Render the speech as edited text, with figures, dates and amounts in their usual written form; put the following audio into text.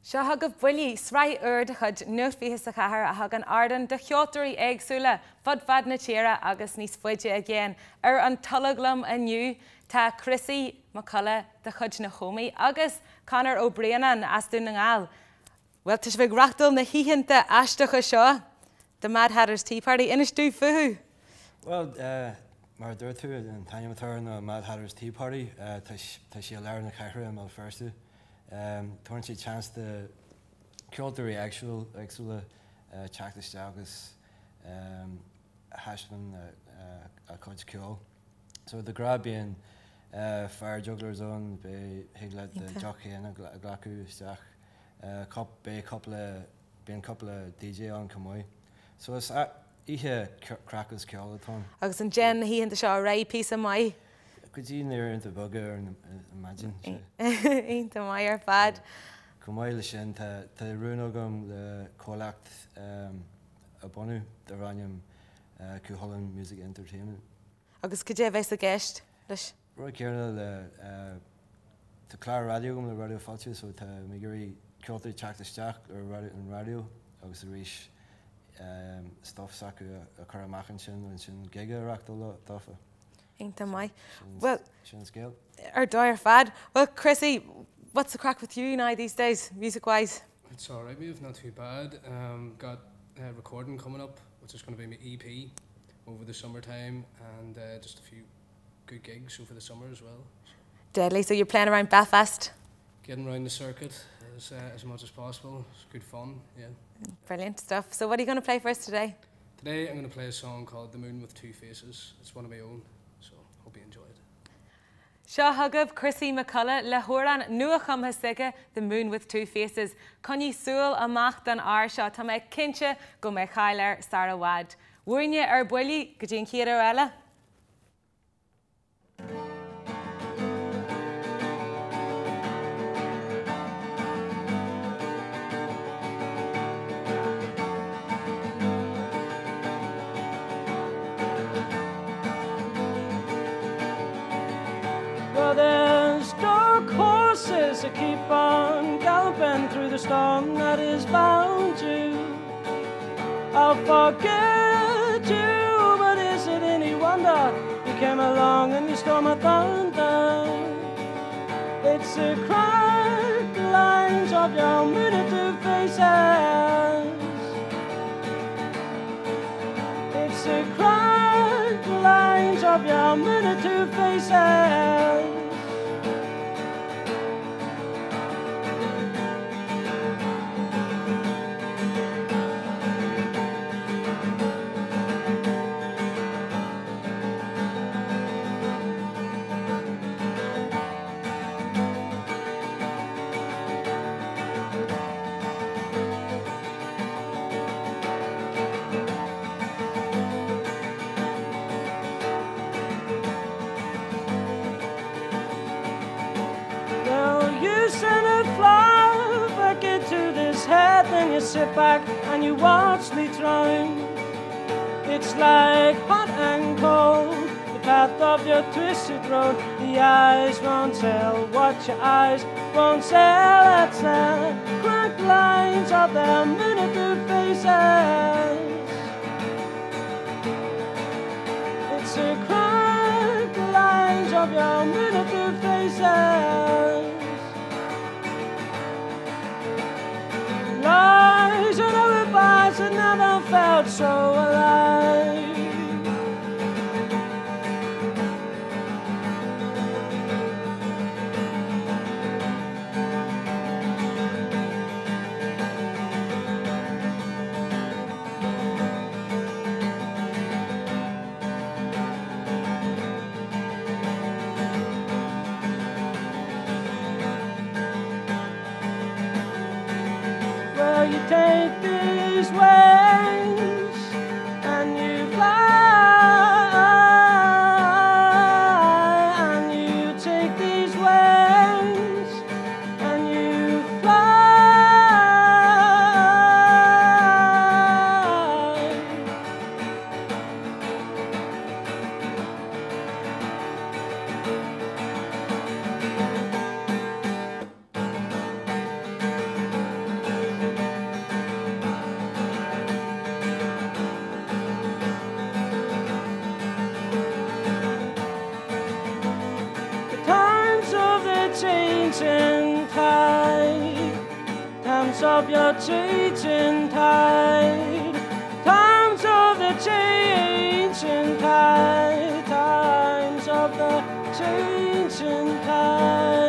Seo thugad Buillí sraith de chud nuachmhíothas a chathair a thug an ardan de cheoltarí éagsúla fad na tíre agus níos fuide agéin an tulaglam aniu tá Chrisy McCullagh de chud na chomaí agus Conor ó Braonáin as dún na ngáil. Well, tis bheith rachtal na híhinnta aisteacha seo the Mad Hatter's Tea Party inis dú fuhu. Well, mar dúir tú an taine matar na Mad Hatter's Tea Party tá sí a leir na caiithre am firstú. Tuairn sí chance de ceoltarí éagsúla teachtas agus haisman a chuid ceol. So the grab being fire jugglers on be higgled the jockey and a glacu isteach couple of DJ on Camoy. So it's ihe crackers ceol atá. Agus an Jen hí hinta seo rai písa mai. Could you near into bugger and imagine? Ain't mai ar fad. Camoy le sin tá runogam the colacht a bonu the ranium Cuholland Music Entertainment. Agus could you bheith a guest? Roy Kierna the Clara Radio the radio falchu so ta miguri ceoltarí teachtasteach or radio agus the rish stuff sacu a caramachan sin and sin giga rachtal dafa. Ain't mai. Well, sin scale. Dire fad. Well, Chrisy, what's the crack with you now these days, music-wise? It's all right, move, not too bad. Got a recording coming up, which is going to be my EP over the summertime, and just a few good gigs over the summer as well. Deadly. So you're playing around Belfast? Getting around the circuit as much as possible. It's good fun, yeah. Brilliant stuff. So what are you going to play for us today? Today I'm going to play a song called The Moon with Two Faces. It's one of my own, so hope you enjoy it. Seo thugad Chrisy McCullagh le huairán nuacham hasige The Moon with Two Faces. Conny súil amach don ár seo tá méid cinse go méid chailear Sarah Wad. Bhuaine Buillí go dtíon cíad eile? Well, there's dark horses that keep on galloping through the storm that is bound to. I'll forget you, but is it any wonder you came along and you stole my thunder? It's the cracked lines of your two faces. It's the cracked lines of your two faces. Then you sit back and you watch me drown. It's like hot and cold, the path of your twisted road. The eyes won't tell what your eyes won't tell. It's the cracked lines of their two faces. It's the cracked lines of your two faces. Lies and alibis that never felt so alive. You take these wings and you fly, and you take these wings and you fly. times of your changing tide, times of the changing tide, times of the changing tide.